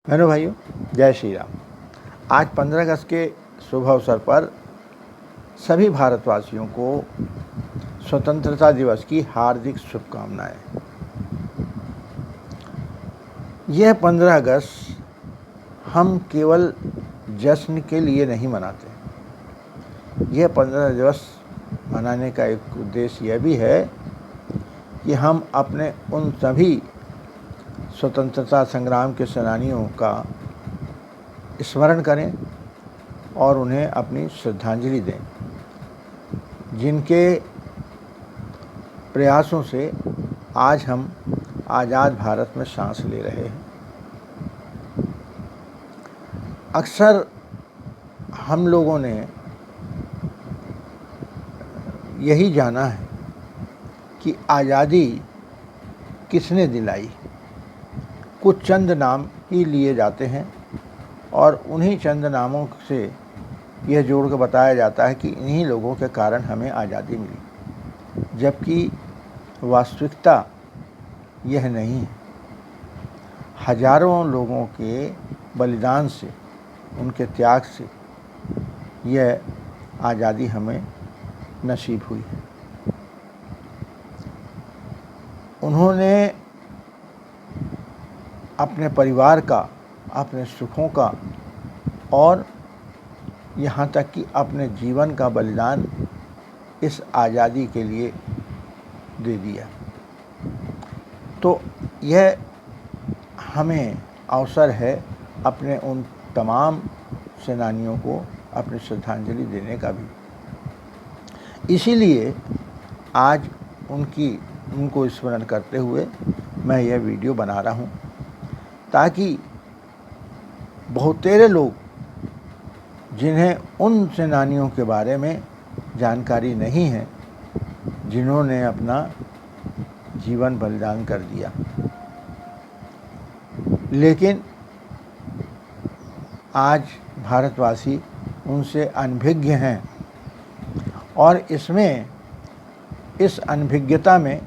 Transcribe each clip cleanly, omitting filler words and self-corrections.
बहनों भाइयों, जय श्री राम। आज 15 अगस्त के शुभ अवसर पर सभी भारतवासियों को स्वतंत्रता दिवस की हार्दिक शुभकामनाएं। यह 15 अगस्त हम केवल जश्न के लिए नहीं मनाते। यह 15 दिवस मनाने का एक उद्देश्य यह भी है कि हम अपने उन सभी स्वतंत्रता संग्राम के सेनानियों का स्मरण करें और उन्हें अपनी श्रद्धांजलि दें, जिनके प्रयासों से आज हम आज़ाद भारत में सांस ले रहे हैं। अक्सर हम लोगों ने यही जाना है कि आज़ादी किसने दिलाई। कुछ चंद नाम ही लिए जाते हैं और उन्हीं चंद नामों से यह जोड़ कर बताया जाता है कि इन्हीं लोगों के कारण हमें आज़ादी मिली, जबकि वास्तविकता यह नहीं है। हजारों लोगों के बलिदान से, उनके त्याग से यह आज़ादी हमें नसीब हुई है। उन्होंने अपने परिवार का, अपने सुखों का और यहाँ तक कि अपने जीवन का बलिदान इस आज़ादी के लिए दे दिया। तो यह हमें अवसर है अपने उन तमाम सेनानियों को अपनी श्रद्धांजलि देने का भी। इसीलिए आज उनको स्मरण करते हुए मैं यह वीडियो बना रहा हूँ, ताकि बहुतेरे लोग जिन्हें उन सेनानियों के बारे में जानकारी नहीं है, जिन्होंने अपना जीवन बलिदान कर दिया, लेकिन आज भारतवासी उनसे अनभिज्ञ हैं। और इस अनभिज्ञता में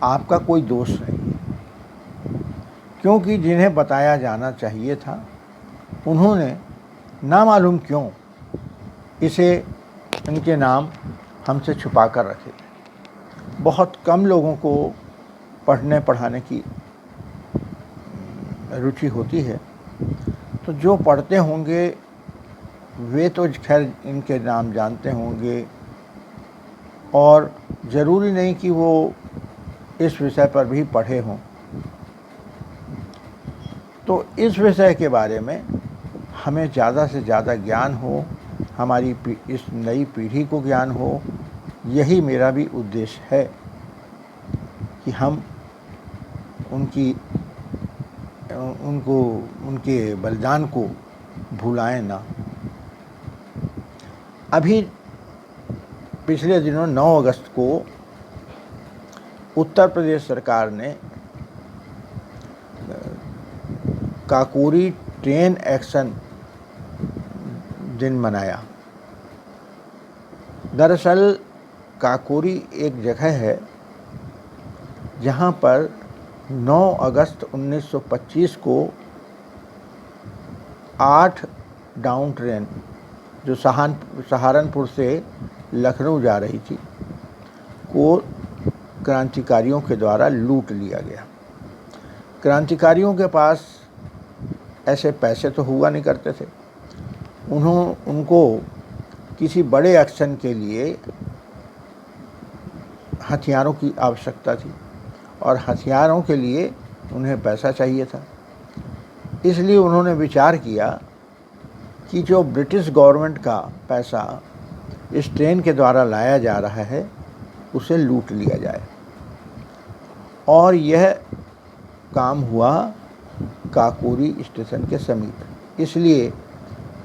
आपका कोई दोष नहीं है, क्योंकि जिन्हें बताया जाना चाहिए था उन्होंने ना मालूम क्यों इनके नाम हमसे छुपा कर रखे। बहुत कम लोगों को पढ़ने पढ़ाने की रुचि होती है, तो जो पढ़ते होंगे वे तो खैर इनके नाम जानते होंगे, और ज़रूरी नहीं कि वो इस विषय पर भी पढ़े हों। तो इस विषय के बारे में हमें ज़्यादा से ज़्यादा ज्ञान हो, हमारी इस नई पीढ़ी को ज्ञान हो। यही मेरा भी उद्देश्य है कि हम उनके बलिदान को भुलाएं ना। अभी पिछले दिनों 9 अगस्त को उत्तर प्रदेश सरकार ने काकोरी ट्रेन एक्शन दिन मनाया। दरअसल काकोरी एक जगह है जहाँ पर 9 अगस्त 1925 को 8 डाउन ट्रेन जो सहारनपुर से लखनऊ जा रही थी को क्रांतिकारियों के द्वारा लूट लिया गया। क्रांतिकारियों के पास ऐसे पैसे तो हुआ नहीं करते थे। उनको किसी बड़े एक्शन के लिए हथियारों की आवश्यकता थी, और हथियारों के लिए उन्हें पैसा चाहिए था। इसलिए उन्होंने विचार किया कि जो ब्रिटिश गवर्नमेंट का पैसा इस ट्रेन के द्वारा लाया जा रहा है उसे लूट लिया जाए। और यह काम हुआ काकोरी स्टेशन के समीप, इसलिए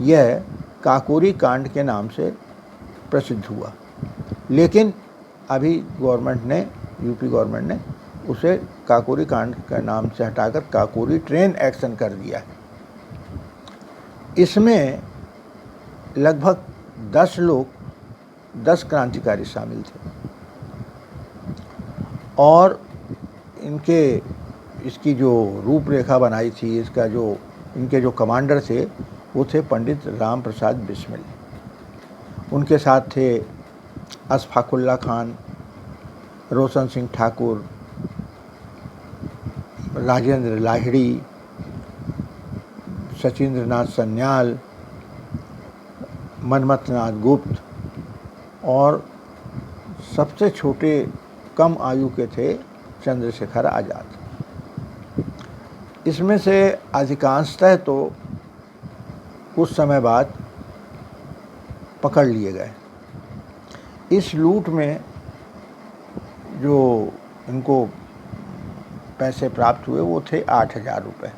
यह काकोरी कांड के नाम से प्रसिद्ध हुआ। लेकिन अभी यूपी गवर्नमेंट ने उसे काकोरी कांड के नाम से हटाकर काकोरी ट्रेन एक्शन कर दिया है। इसमें लगभग 10 क्रांतिकारी शामिल थे, और इनके इसकी जो रूपरेखा बनाई थी, इसका जो इनके जो कमांडर थे वो थे पंडित राम प्रसाद बिस्मिल। उनके साथ थे अशफाकुल्ला खान, रोशन सिंह ठाकुर, राजेंद्र लाहिड़ी, सचिंद्र नाथ सन्याल, मनमथ नाथ गुप्त और सबसे छोटे कम आयु के थे चंद्रशेखर आज़ाद। इसमें से अधिकांशतः तो कुछ समय बाद पकड़ लिए गए। इस लूट में जो इनको पैसे प्राप्त हुए वो थे 8,000 रुपये,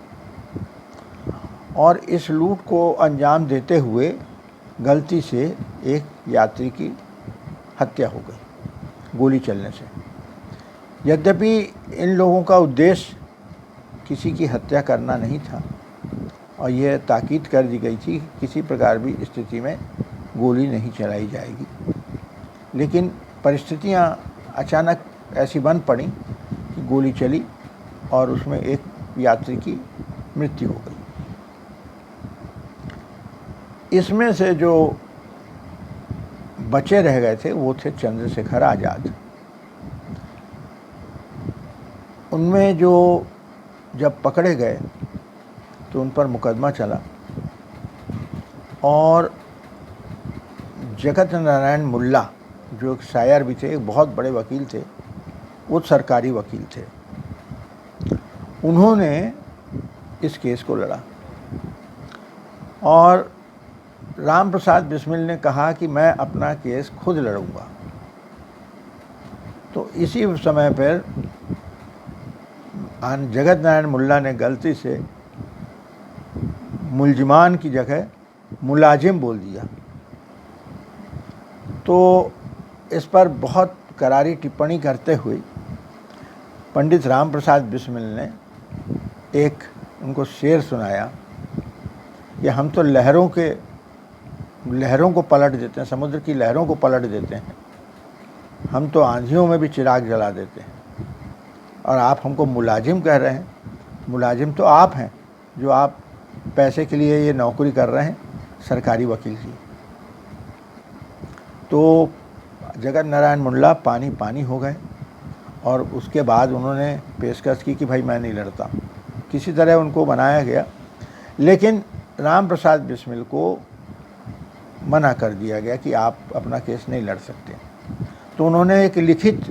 और इस लूट को अंजाम देते हुए गलती से एक यात्री की हत्या हो गई गोली चलने से। यद्यपि इन लोगों का उद्देश्य किसी की हत्या करना नहीं था और यह ताकीद कर दी गई थी कि किसी प्रकार भी स्थिति में गोली नहीं चलाई जाएगी, लेकिन परिस्थितियां अचानक ऐसी बन पड़ी कि गोली चली और उसमें एक यात्री की मृत्यु हो गई। इसमें से जो बचे रह गए थे वो थे चंद्रशेखर आज़ाद। उनमें जो जब पकड़े गए तो उन पर मुकदमा चला और जगत नारायण मुल्ला जो एक शायर भी थे, एक बहुत बड़े वकील थे, वो सरकारी वकील थे, उन्होंने इस केस को लड़ा और राम प्रसाद बिस्मिल ने कहा कि मैं अपना केस खुद लड़ूंगा। तो इसी समय पर जगत नारायण मुल्ला ने गलती से मुलजिमान की जगह मुलाजिम बोल दिया। तो इस पर बहुत करारी टिप्पणी करते हुए पंडित राम प्रसाद बिस्मिल ने एक उनको शेर सुनाया कि हम तो लहरों को पलट देते हैं, समुद्र की लहरों को पलट देते हैं, हम तो आंधियों में भी चिराग जला देते हैं, और आप हमको मुलाजिम कह रहे हैं। मुलाजिम तो आप हैं जो आप पैसे के लिए ये नौकरी कर रहे हैं सरकारी वकील की। तो जगत नारायण मुल्ला पानी पानी हो गए और उसके बाद उन्होंने पेशकश की कि भाई मैं नहीं लड़ता। किसी तरह उनको बनाया गया, लेकिन राम प्रसाद बिस्मिल को मना कर दिया गया कि आप अपना केस नहीं लड़ सकते। तो उन्होंने एक लिखित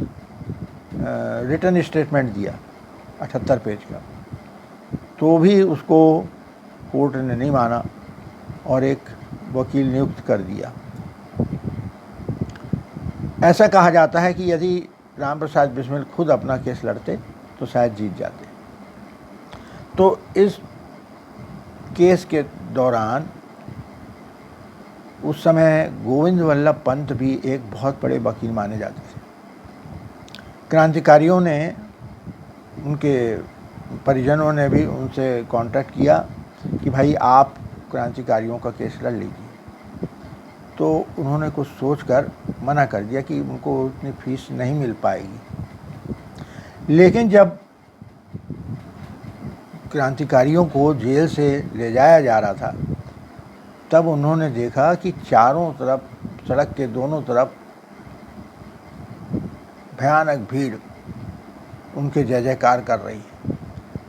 रिटन स्टेटमेंट दिया 78 पेज का, तो भी उसको कोर्ट ने नहीं माना और एक वकील नियुक्त कर दिया। ऐसा कहा जाता है कि यदि राम प्रसाद बिस्मिल खुद अपना केस लड़ते तो शायद जीत जाते। तो इस केस के दौरान उस समय गोविंद वल्लभ पंत भी एक बहुत बड़े वकील माने जाते थे। क्रांतिकारियों ने, उनके परिजनों ने भी उनसे कांटेक्ट किया कि भाई आप क्रांतिकारियों का केस लड़ लीजिए। तो उन्होंने कुछ सोचकर मना कर दिया कि उनको उतनी फीस नहीं मिल पाएगी। लेकिन जब क्रांतिकारियों को जेल से ले जाया जा रहा था तब उन्होंने देखा कि चारों तरफ, सड़क के दोनों तरफ भयानक भीड़ उनके जय जयकार कर रही है।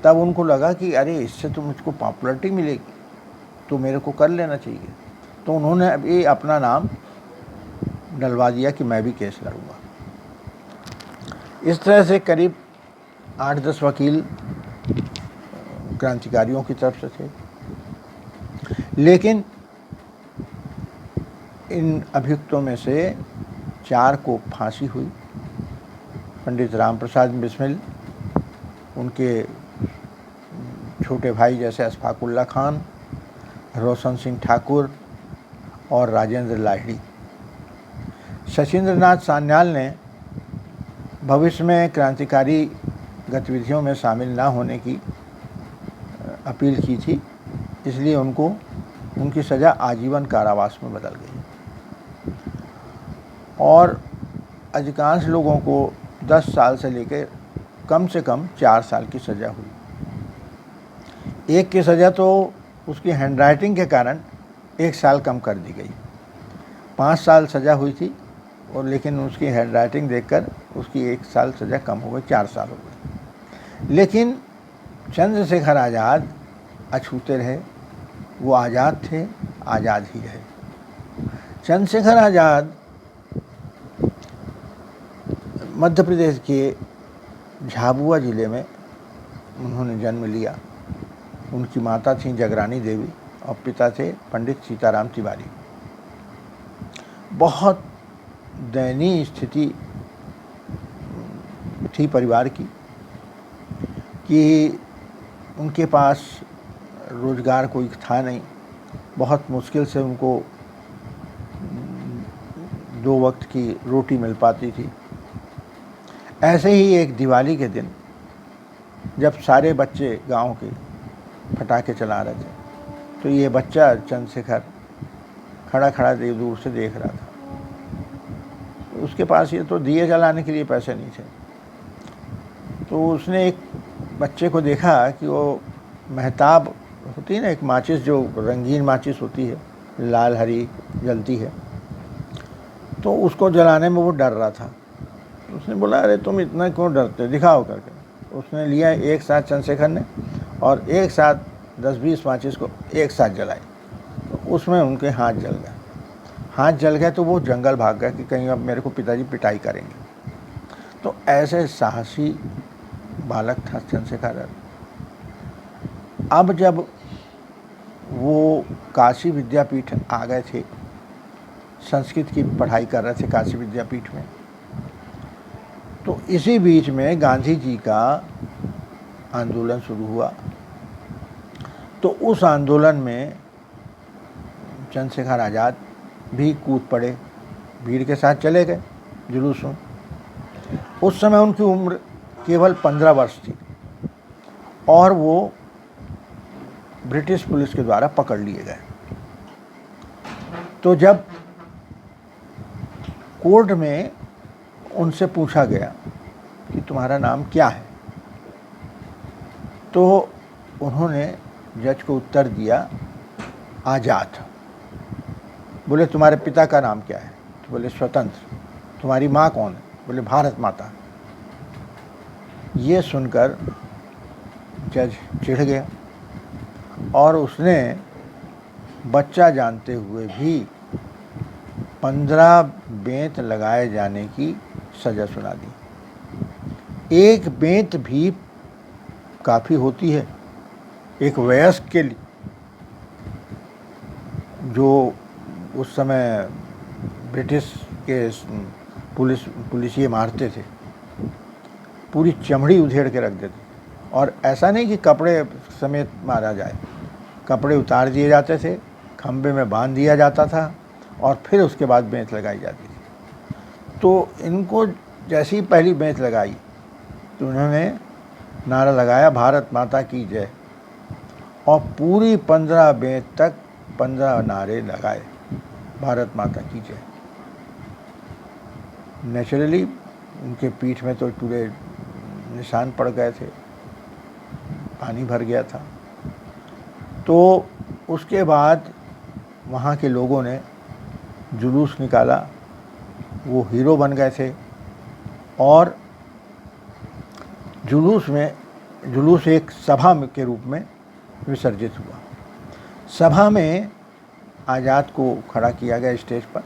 तब उनको लगा कि अरे इससे तो मुझको पॉपुलरिटी मिलेगी, तो मेरे को कर लेना चाहिए। तो उन्होंने अभी अपना नाम डलवा दिया कि मैं भी केस लड़ूंगा। इस तरह से करीब 8-10 वकील क्रांतिकारियों की तरफ से थे, लेकिन इन अभियुक्तों में से 4 को फांसी हुई। पंडित राम प्रसाद बिस्मिल, उनके छोटे भाई जैसे अशफाकुल्ला खान, रोशन सिंह ठाकुर और राजेंद्र लाहिड़ी। सचिंद्र नाथ सान्याल ने भविष्य में क्रांतिकारी गतिविधियों में शामिल ना होने की अपील की थी, इसलिए उनकी सज़ा आजीवन कारावास में बदल गई और अधिकांश लोगों को 10 साल से लेकर कम से कम 4 साल की सज़ा हुई। एक की सज़ा तो उसकी हैंडराइटिंग के कारण 1 साल कम कर दी गई। 5 साल सज़ा हुई थी और लेकिन उसकी हैंडराइटिंग देखकर उसकी 1 साल सज़ा कम हो गई, 4 साल हो गई। लेकिन चंद्रशेखर आज़ाद अछूते रहे, वो आज़ाद थे, आज़ाद ही रहे। चंद्रशेखर आज़ाद मध्य प्रदेश के झाबुआ ज़िले में उन्होंने जन्म लिया। उनकी माता थी जगरानी देवी और पिता थे पंडित सीताराम तिवारी। बहुत दयनीय स्थिति थी परिवार की कि उनके पास रोज़गार कोई था नहीं। बहुत मुश्किल से उनको 2 वक्त की रोटी मिल पाती थी। ऐसे ही एक दिवाली के दिन जब सारे बच्चे गांव के पटाखे चला रहे थे तो ये बच्चा चंद्रशेखर खड़ा खड़ा दूर से देख रहा था। उसके पास ये तो दिए जलाने के लिए पैसे नहीं थे, तो उसने एक बच्चे को देखा कि वो महताब होती है ना, एक माचिस जो रंगीन माचिस होती है, लाल हरी जलती है, तो उसको जलाने में वो डर रहा था। उसने बोला, अरे तुम इतना क्यों डरते, दिखाओ करके। उसने लिया एक साथ चंद्रशेखर ने और एक साथ 10-20 माचिस को एक साथ जलाई, तो उसमें उनके हाथ जल गए। हाथ जल गए तो वो जंगल भाग गया कि कहीं अब मेरे को पिताजी पिटाई करेंगे। तो ऐसे साहसी बालक था चंद्रशेखर। अब जब वो काशी विद्यापीठ आ गए थे, संस्कृत की पढ़ाई कर रहे थे काशी विद्यापीठ में, तो इसी बीच में गांधी जी का आंदोलन शुरू हुआ। तो उस आंदोलन में चंद्रशेखर आज़ाद भी कूद पड़े, भीड़ के साथ चले गए जुलूस में। उस समय उनकी उम्र केवल 15 वर्ष थी और वो ब्रिटिश पुलिस के द्वारा पकड़ लिए गए। तो जब कोर्ट में उनसे पूछा गया कि तुम्हारा नाम क्या है, तो उन्होंने जज को उत्तर दिया, आज़ाद। बोले, तुम्हारे पिता का नाम क्या है? तो बोले, स्वतंत्र। तुम्हारी माँ कौन है? बोले, भारत माता। ये सुनकर जज चिढ़ गया और उसने बच्चा जानते हुए भी 15 बेंत लगाए जाने की सज़ा सुना दी। एक बेंत भी काफ़ी होती है एक वयस्क के लिए, जो उस समय ब्रिटिश के पुलिसिए मारते थे, पूरी चमड़ी उधेड़ के रख देते। और ऐसा नहीं कि कपड़े समेत मारा जाए, कपड़े उतार दिए जाते थे, खंबे में बांध दिया जाता था और फिर उसके बाद बेंत लगाई जाती थी। तो इनको जैसी पहली बेंत लगाई तो उन्होंने नारा लगाया, भारत माता की जय, और पूरी 15 बेंत तक 15 नारे लगाए, भारत माता की जय। नेचुरली उनके पीठ में तो पूरे निशान पड़ गए थे, पानी भर गया था। तो उसके बाद वहाँ के लोगों ने जुलूस निकाला, वो हीरो बन गए थे। और जुलूस एक सभा के रूप में विसर्जित हुआ। सभा में आज़ाद को खड़ा किया गया स्टेज पर।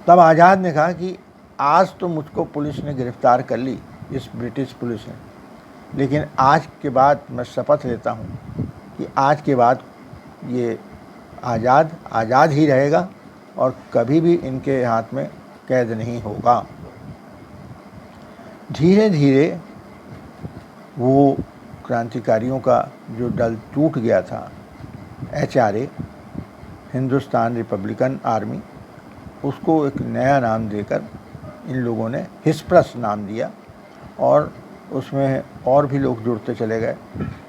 तब आज़ाद ने कहा कि आज तो मुझको पुलिस ने गिरफ्तार कर ली, इस ब्रिटिश पुलिस ने, लेकिन आज के बाद मैं शपथ लेता हूँ कि आज के बाद ये आज़ाद ही रहेगा और कभी भी इनके हाथ में कैद नहीं होगा। धीरे धीरे वो क्रांतिकारियों का जो दल टूट गया था, HRA, हिंदुस्तान रिपब्लिकन आर्मी, उसको एक नया नाम देकर इन लोगों ने हिस्प्रस नाम दिया और उसमें और भी लोग जुड़ते चले गए।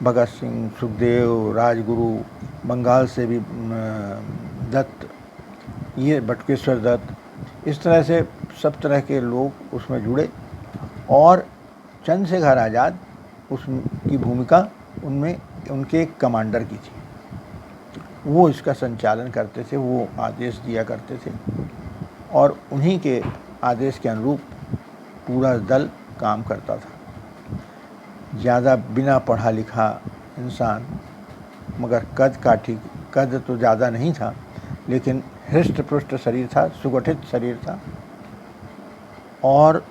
भगत सिंह, सुखदेव, राजगुरु, बंगाल से भी दत्त, ये बटुकेश्वर दत्त, इस तरह से सब तरह के लोग उसमें जुड़े और चंद्रशेखर आज़ाद उसकी भूमिका उनमें उनके एक कमांडर की थी, वो इसका संचालन करते थे, वो आदेश दिया करते थे और उन्हीं के आदेश के अनुरूप पूरा दल काम करता था। ज़्यादा बिना पढ़ा लिखा इंसान, मगर कद तो ज़्यादा नहीं था, लेकिन हृष्ट पुष्ट शरीर था, सुगठित शरीर था और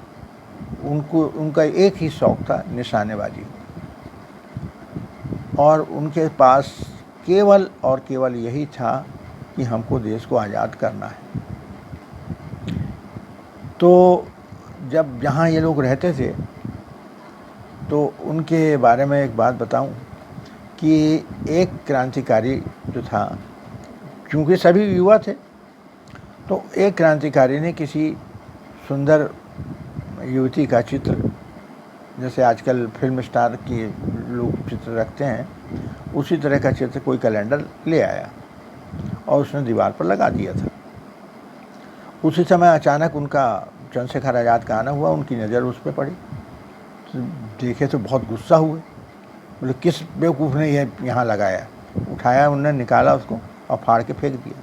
उनका एक ही शौक़ था, निशानेबाजी। और उनके पास केवल और केवल यही था कि हमको देश को आज़ाद करना है। तो जब जहाँ ये लोग रहते थे तो उनके बारे में एक बात बताऊं कि एक क्रांतिकारी जो था, क्योंकि सभी युवा थे, तो एक क्रांतिकारी ने किसी सुंदर युवती का चित्र, जैसे आजकल फिल्म स्टार की लोग चित्र रखते हैं, उसी तरह का चित्र कोई कैलेंडर ले आया और उसने दीवार पर लगा दिया था। उसी समय अचानक उनका चंद्रशेखर आज़ाद का आना हुआ, उनकी नज़र उस पर पड़ी, तो देखे तो बहुत गुस्सा हुए, बोले किस बेवकूफ़ ने ये यहाँ लगाया। उठाया, उन्होंने निकाला उसको और फाड़ के फेंक दिया।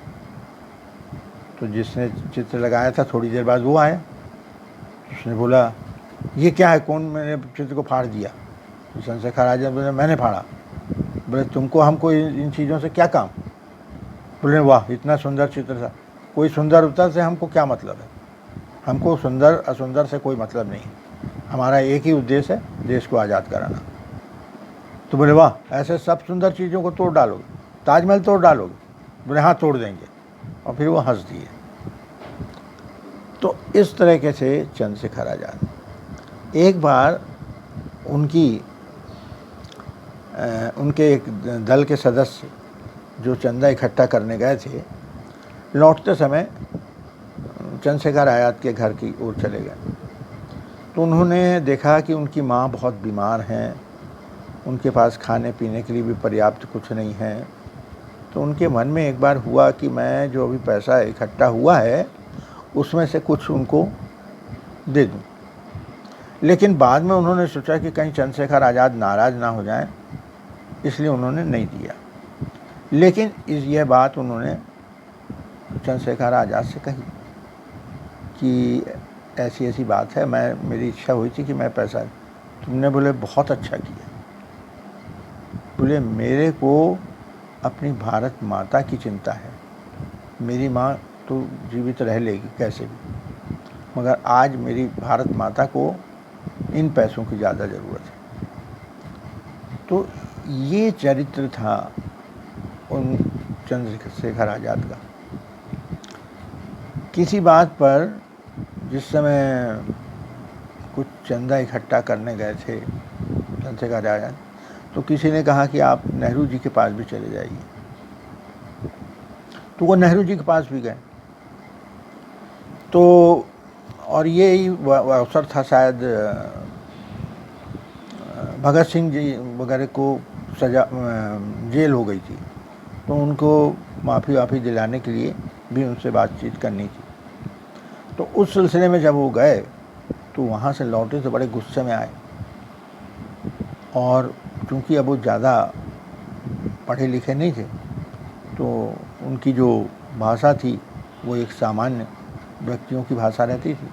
तो जिसने चित्र लगाया था थोड़ी देर बाद वो आया, उसने बोला ये क्या है, कौन मेरे चित्र को फाड़ दिया। तो चंद्रशेखर आज़ाद बोले मैंने फाड़ा। बोले तुमको हमको इन चीज़ों से क्या काम। बोले वाह इतना सुंदर चित्र था, कोई सुंदरता से हमको क्या मतलब है, हमको सुंदर असुंदर से कोई मतलब नहीं, हमारा एक ही उद्देश्य है देश को आज़ाद कराना। तो बोले वाह ऐसे सब सुंदर चीज़ों को तोड़ डालोगे, ताजमहल तोड़ डालोगे। बोले हाँ तोड़ देंगे, और फिर वो हंस दिए। तो इस तरीके से चंद्रशेखर आज़ाद, एक बार उनके एक दल के सदस्य जो चंदा इकट्ठा करने गए थे, लौटते समय चंद्रशेखर आज़ाद के घर की ओर चले गए। तो उन्होंने देखा कि उनकी माँ बहुत बीमार हैं, उनके पास खाने पीने के लिए भी पर्याप्त कुछ नहीं है। तो उनके मन में एक बार हुआ कि मैं जो अभी पैसा इकट्ठा हुआ है उसमें से कुछ उनको दे दूं। लेकिन बाद में उन्होंने सोचा कि कहीं चंद्रशेखर आज़ाद नाराज़ ना हो जाएं, इसलिए उन्होंने नहीं दिया। लेकिन यह बात उन्होंने चंद्रशेखर आज़ाद से कही कि ऐसी ऐसी बात है, मेरी इच्छा हुई थी कि मैं पैसा। तुमने बोले बहुत अच्छा किया। बोले मेरे को अपनी भारत माता की चिंता है, मेरी माँ तो जीवित रह लेगी कैसे भी, मगर आज मेरी भारत माता को इन पैसों की ज़्यादा ज़रूरत है। तो ये चरित्र था उन चंद्रशेखर आज़ाद का। किसी बात पर जिस समय कुछ चंदा इकट्ठा करने गए थे चंद्रशेखर आज़ाद, तो किसी ने कहा कि आप नेहरू जी के पास भी चले जाइए। तो वो नेहरू जी के पास भी गए। तो और ये ही अवसर था, शायद भगत सिंह जी वगैरह को सजा जेल हो गई थी, तो उनको माफ़ी दिलाने के लिए भी उनसे बातचीत करनी थी। तो उस सिलसिले में जब वो गए तो वहाँ से लौटे तो बड़े गुस्से में आए, और क्योंकि अब वो ज़्यादा पढ़े लिखे नहीं थे, तो उनकी जो भाषा थी वो एक सामान्य व्यक्तियों की भाषा रहती थी।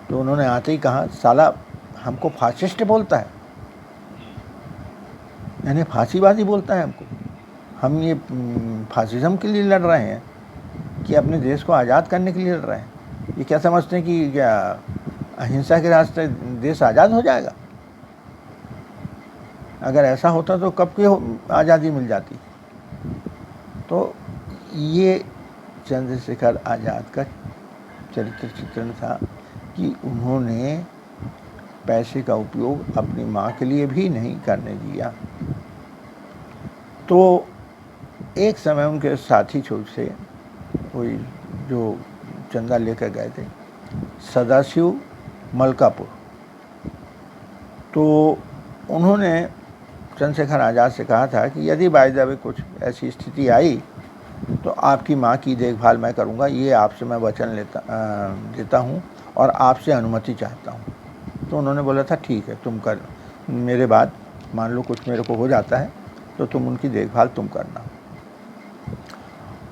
तो उन्होंने आते ही कहा साला हमको फासिस्ट बोलता है, यानी फांसीवादी बोलता है हमको। हम ये फासिज्म के लिए लड़ रहे हैं कि अपने देश को आज़ाद करने के लिए लड़ रहे हैं। ये क्या समझते हैं कि क्या अहिंसा के रास्ते देश आज़ाद हो जाएगा? अगर ऐसा होता तो कब की आज़ादी मिल जाती। तो ये चंद्रशेखर आज़ाद का चरित्र चित्रण था कि उन्होंने पैसे का उपयोग अपनी माँ के लिए भी नहीं करने दिया। तो एक समय उनके साथी छोड़ से कोई जो चंदा लेकर गए थे, सदाशिव मलकापुर, तो उन्होंने चंद्रशेखर आज़ाद से कहा था कि यदि बाय द वे कुछ ऐसी स्थिति आई तो आपकी माँ की देखभाल मैं करूँगा, ये आपसे मैं वचन देता हूँ और आपसे अनुमति चाहता हूँ। तो उन्होंने बोला था ठीक है तुम कर, मेरे बाद मान लो कुछ मेरे को हो जाता है तो तुम उनकी देखभाल तुम करना।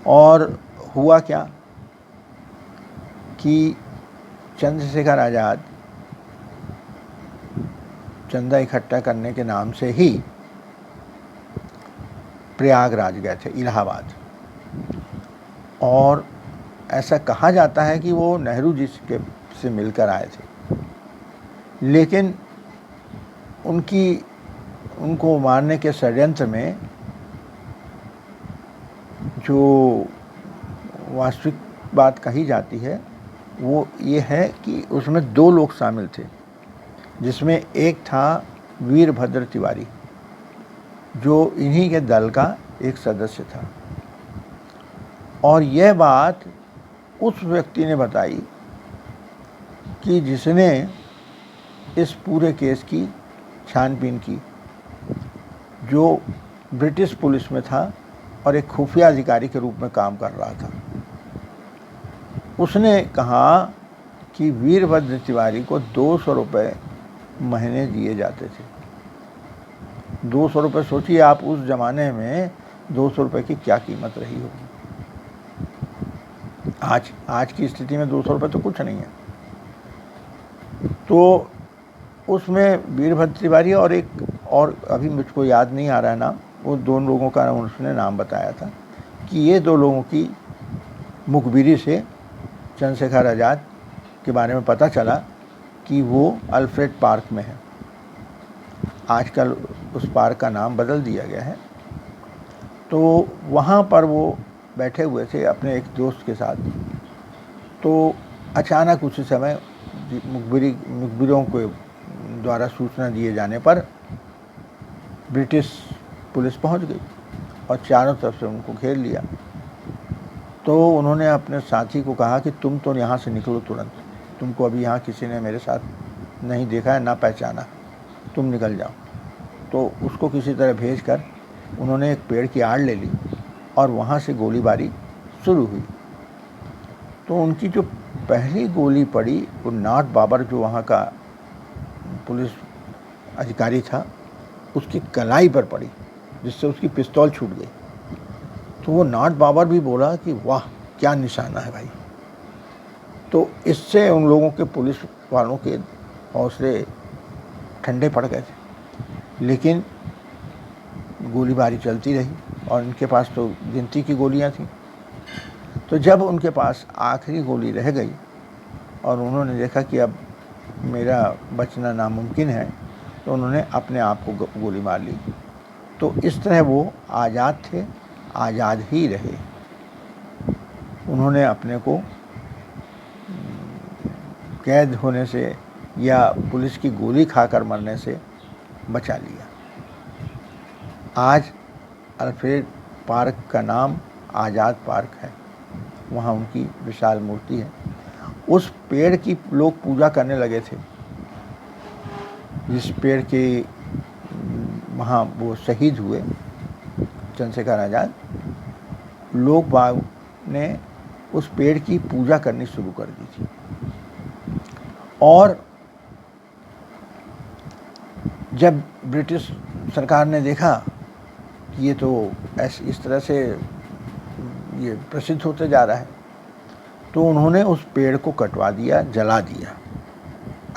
और हुआ क्या कि चंद्रशेखर आज़ाद चंदा इकट्ठा करने के नाम से ही प्रयागराज गए थे, इलाहाबाद, और ऐसा कहा जाता है कि वो नेहरू जी से मिलकर आए थे, लेकिन उनको मारने के षड्यंत्र में जो वास्तविक बात कही जाती है वो ये है कि उसमें 2 लोग शामिल थे, जिसमें एक था वीरभद्र तिवारी, जो इन्हीं के दल का एक सदस्य था। और यह बात उस व्यक्ति ने बताई कि जिसने इस पूरे केस की छानबीन की, जो ब्रिटिश पुलिस में था और एक खुफिया अधिकारी के रूप में काम कर रहा था। उसने कहा कि वीरभद्र तिवारी को 200 रुपये महीने दिए जाते थे। 200 रुपये, सोचिए आप उस ज़माने में 200 रुपये की क्या कीमत रही होगी। आज की स्थिति में 200 रुपये तो कुछ नहीं है। तो उसमें वीरभद्र तिवारी और एक और, अभी मुझको याद नहीं आ रहा है नाम, वो 2 लोगों का उसने नाम बताया था कि ये 2 लोगों की मुखबिरी से चंद्रशेखर आज़ाद के बारे में पता चला कि वो अल्फ्रेड पार्क में है। आजकल उस पार्क का नाम बदल दिया गया है। तो वहाँ पर वो बैठे हुए थे अपने एक दोस्त के साथ। तो अचानक उसी समय मुखबिरों के द्वारा सूचना दिए जाने पर ब्रिटिश पुलिस पहुंच गई और चारों तरफ से उनको घेर लिया। तो उन्होंने अपने साथी को कहा कि तुम तो यहाँ से निकलो तुरंत, तुमको अभी यहाँ किसी ने मेरे साथ नहीं देखा है, ना पहचाना, तुम निकल जाओ। तो उसको किसी तरह भेजकर उन्होंने एक पेड़ की आड़ ले ली और वहाँ से गोलीबारी शुरू हुई। तो उनकी जो पहली गोली पड़ी वो नाट बाबर, जो वहाँ का पुलिस अधिकारी था, उसकी कलाई पर पड़ी, जिससे उसकी पिस्तौल छूट गई। तो वो नाट बाबर भी बोला कि वाह क्या निशाना है भाई। तो इससे उन लोगों के, पुलिस वालों के हौसले ठंडे पड़ गए थे। लेकिन गोलीबारी चलती रही और इनके पास तो गिनती की गोलियां थीं। तो जब उनके पास आखिरी गोली रह गई और उन्होंने देखा कि अब मेरा बचना नामुमकिन है, तो उन्होंने अपने आप को गोली मार ली। तो इस तरह वो आज़ाद थे, आज़ाद ही रहे। उन्होंने अपने को कैद होने से या पुलिस की गोली खाकर मरने से बचा लिया। आज अल्फ्रेड पार्क का नाम आज़ाद पार्क है, वहाँ उनकी विशाल मूर्ति है। उस पेड़ की लोग पूजा करने लगे थे, जिस पेड़ के वहाँ वो शहीद हुए चंद्रशेखर आज़ाद। लोग बाग ने उस पेड़ की पूजा करनी शुरू कर दी थी। और जब ब्रिटिश सरकार ने देखा कि ये तो इस तरह से ये प्रसिद्ध होते जा रहा है, तो उन्होंने उस पेड़ को कटवा दिया, जला दिया।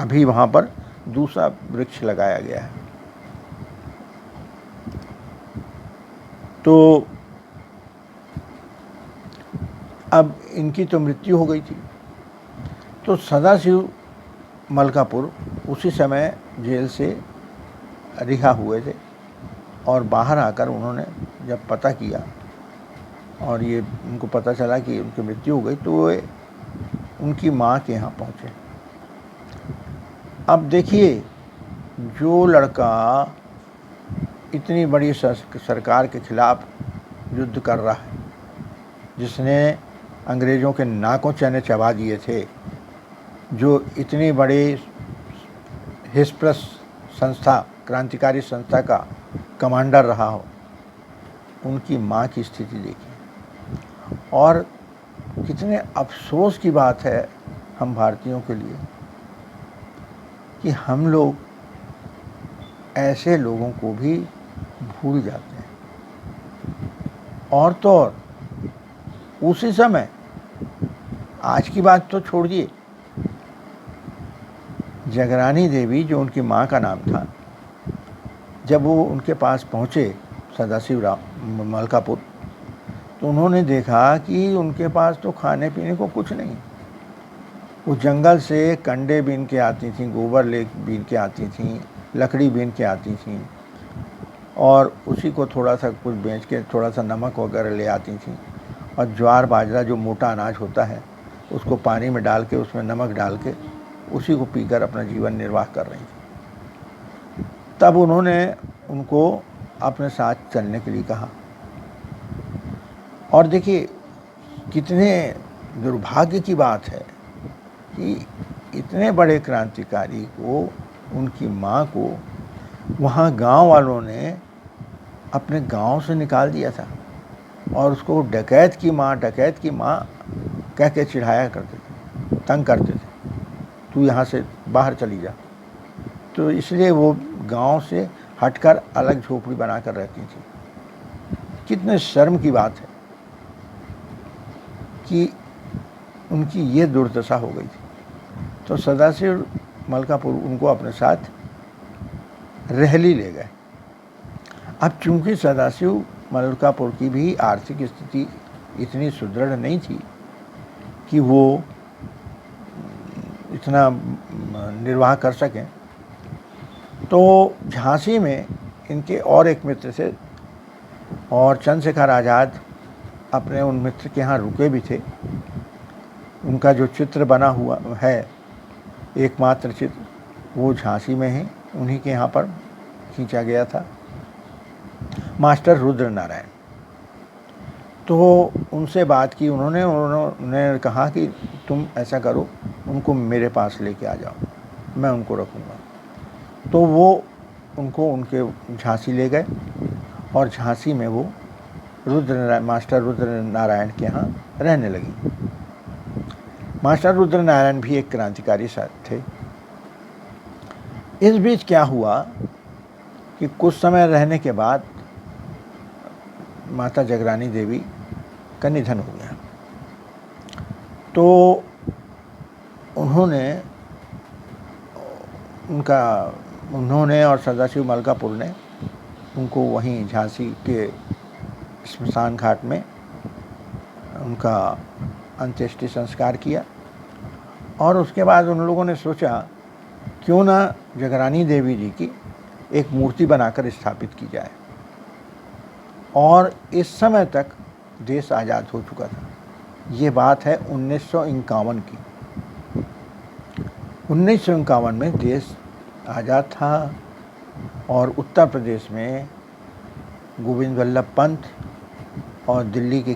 अभी वहाँ पर दूसरा वृक्ष लगाया गया है। तो अब इनकी तो मृत्यु हो गई थी। तो सदाशिव मलकापुर उसी समय जेल से रिहा हुए थे और बाहर आकर उन्होंने जब पता किया और ये उनको पता चला कि उनकी मृत्यु हो गई, तो वे उनकी माँ के यहाँ पहुँचे। अब देखिए, जो लड़का इतनी बड़ी सरकार के खिलाफ युद्ध कर रहा है, जिसने अंग्रेज़ों के नाकों चने चबा दिए थे, जो इतनी बड़ी हिस्प्रस संस्था, क्रांतिकारी संस्था का कमांडर रहा हो, उनकी माँ की स्थिति देखिए। और कितने अफसोस की बात है हम भारतीयों के लिए कि हम लोग ऐसे लोगों को भी भूल जाते हैं। और तो और उसी समय, आज की बात तो छोड़िए, जगरानी देवी जो उनकी माँ का नाम था, जब वो उनके पास पहुँचे सदाशिव राव मलकापुर, तो उन्होंने देखा कि उनके पास तो खाने पीने को कुछ नहीं। वो जंगल से कंडे बीन के आती थीं, गोबर ले बीन के आती थीं, लकड़ी बीन के आती थीं, और उसी को थोड़ा सा कुछ बेच के थोड़ा सा नमक वगैरह ले आती थीं, और ज्वार बाजरा जो मोटा अनाज होता है उसको पानी में डाल के उसमें नमक डाल के उसी को पीकर अपना जीवन निर्वाह कर रही थी। तब उन्होंने उनको अपने साथ चलने के लिए कहा। और देखिए कितने दुर्भाग्य की बात है कि इतने बड़े क्रांतिकारी को, उनकी माँ को, वहाँ गांव वालों ने अपने गांव से निकाल दिया था और उसको डकैत की माँ कह के चिढ़ाया करते थे, तंग करते थे, तू यहाँ से बाहर चली जा। तो इसलिए वो गांव से हटकर अलग झोपड़ी बनाकर रहती थी। कितने शर्म की बात है कि उनकी ये दुर्दशा हो गई थी। तो सदाशिव मलकापुर उनको अपने साथ रहली ले गए। अब चूंकि सदाशिव मलकापुर की भी आर्थिक स्थिति इतनी सुदृढ़ नहीं थी कि वो इतना निर्वाह कर सकें, तो झांसी में इनके और एक मित्र थे, और चंद्रशेखर आज़ाद अपने उन मित्र के यहाँ रुके भी थे। उनका जो चित्र बना हुआ है, एकमात्र चित्र, वो झांसी में ही उन्हीं के यहाँ पर खींचा गया था, मास्टर रुद्र नारायण। तो उनसे बात की उन्होंने कहा कि तुम ऐसा करो, उनको मेरे पास लेके आ जाओ, मैं उनको रखूँगा। तो वो उनको उनके झांसी ले गए और झांसी में वो मास्टर रुद्र नारायण के यहाँ रहने लगी। मास्टर रुद्र नारायण भी एक क्रांतिकारी थे। इस बीच क्या हुआ कि कुछ समय रहने के बाद माता जगरानी देवी का निधन हो गया। तो उन्होंने और सदाशिव मलकापुर ने उनको वहीं झांसी के स्मशान घाट में उनका अंत्येष्टि संस्कार किया। और उसके बाद उन लोगों ने सोचा क्यों ना जगरानी देवी जी की एक मूर्ति बनाकर स्थापित की जाए। और इस समय तक देश आज़ाद हो चुका था। ये बात है 1951 की। 1951 में देश आज़ाद था और उत्तर प्रदेश में गोविंद वल्लभ पंत और दिल्ली के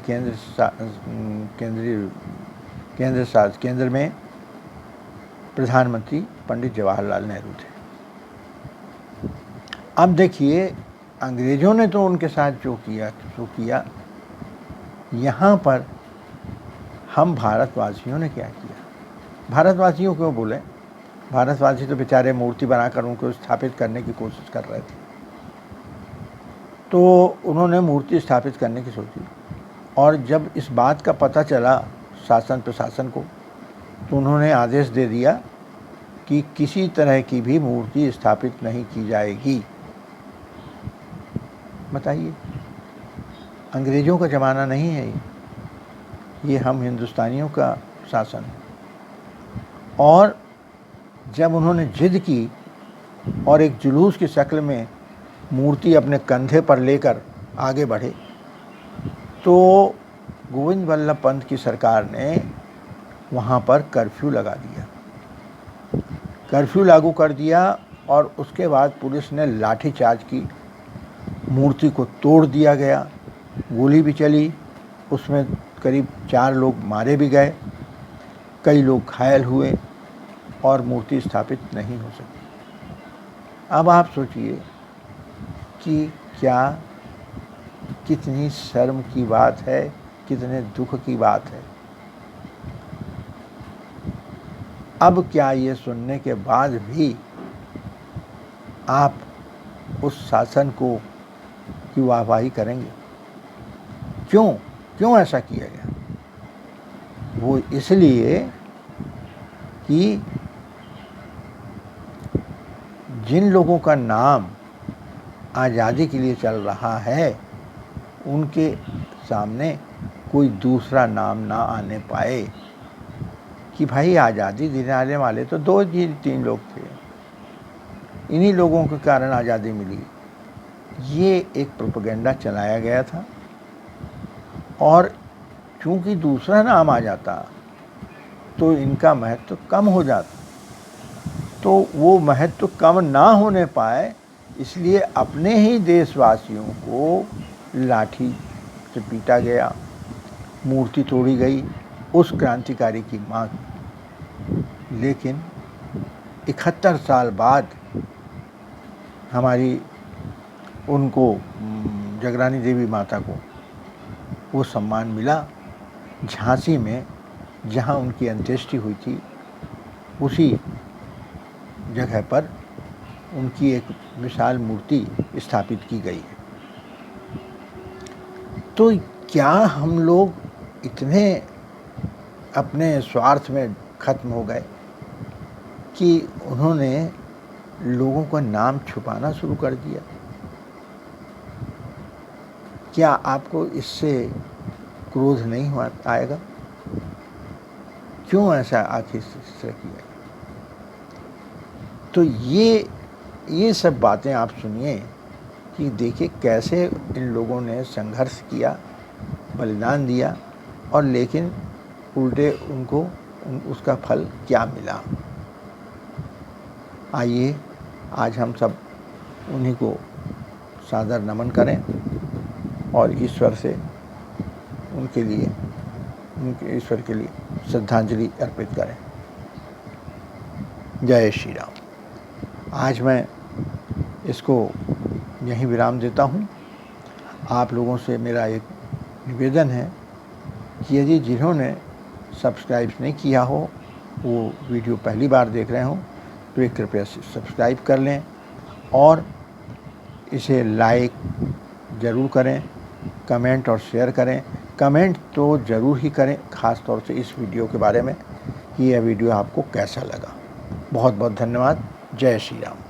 केंद्र में प्रधानमंत्री पंडित जवाहरलाल नेहरू थे। अब देखिए, अंग्रेज़ों ने तो उनके साथ जो किया, यहाँ पर हम भारतवासियों ने क्या किया। भारतवासियों क्यों बोले, भारतवासी तो बेचारे मूर्ति बनाकर उनको स्थापित करने की कोशिश कर रहे थे। तो उन्होंने मूर्ति स्थापित करने की सोची, और जब इस बात का पता चला शासन प्रशासन को, तो उन्होंने आदेश दे दिया कि किसी तरह की भी मूर्ति स्थापित नहीं की जाएगी। बताइए, अंग्रेज़ों का ज़माना नहीं है ये हम हिंदुस्तानियों का शासन है। और जब उन्होंने जिद की और एक जुलूस की शक्ल में मूर्ति अपने कंधे पर लेकर आगे बढ़े, तो गोविंद वल्लभ पंत की सरकार ने वहाँ पर कर्फ्यू लगा दिया, कर्फ्यू लागू कर दिया। और उसके बाद पुलिस ने लाठीचार्ज की, मूर्ति को तोड़ दिया गया, गोली भी चली, उसमें करीब 4 लोग मारे भी गए, कई लोग घायल हुए और मूर्ति स्थापित नहीं हो सकी। अब आप सोचिए कि क्या कितनी शर्म की बात है, कितने दुख की बात है। अब क्या ये सुनने के बाद भी आप उस शासन को की वाहवाही करेंगे? क्यों क्यों ऐसा किया गया? वो इसलिए कि जिन लोगों का नाम आज़ादी के लिए चल रहा है उनके सामने कोई दूसरा नाम ना आने पाए कि भाई आज़ादी दिलाने वाले तो 2-3 लोग थे, इन्हीं लोगों के कारण आज़ादी मिली। ये एक प्रोपेगेंडा चलाया गया था और चूंकि दूसरा नाम आ जाता तो इनका महत्व कम हो जाता, तो वो महत्व कम ना होने पाए इसलिए अपने ही देशवासियों को लाठी से पीटा गया, मूर्ति तोड़ी गई उस क्रांतिकारी की मांग। लेकिन 71 साल बाद हमारी उनको जगरानी देवी माता को वो सम्मान मिला। झांसी में जहां उनकी अंत्येष्टि हुई थी उसी जगह पर उनकी एक विशाल मूर्ति स्थापित की गई है। तो क्या हम लोग इतने अपने स्वार्थ में खत्म हो गए कि उन्होंने लोगों का नाम छुपाना शुरू कर दिया? क्या आपको इससे क्रोध नहीं आएगा? क्यों ऐसा आखिर से किया? तो ये सब बातें आप सुनिए कि देखिए कैसे इन लोगों ने संघर्ष किया, बलिदान दिया और लेकिन उल्टे उनको उसका फल क्या मिला। आइए आज हम सब उन्हीं को सादर नमन करें और ईश्वर से उनके ईश्वर के लिए श्रद्धांजलि अर्पित करें। जय श्री राम। आज मैं इसको यहीं विराम देता हूँ। आप लोगों से मेरा एक निवेदन है कि यदि जिन्होंने सब्सक्राइब नहीं किया हो, वो वीडियो पहली बार देख रहे हों, तो एक कृपया सब्सक्राइब कर लें और इसे लाइक ज़रूर करें, कमेंट और शेयर करें। कमेंट तो ज़रूर ही करें, ख़ास तौर से इस वीडियो के बारे में कि यह वीडियो आपको कैसा लगा। बहुत बहुत धन्यवाद। जय श्री राम।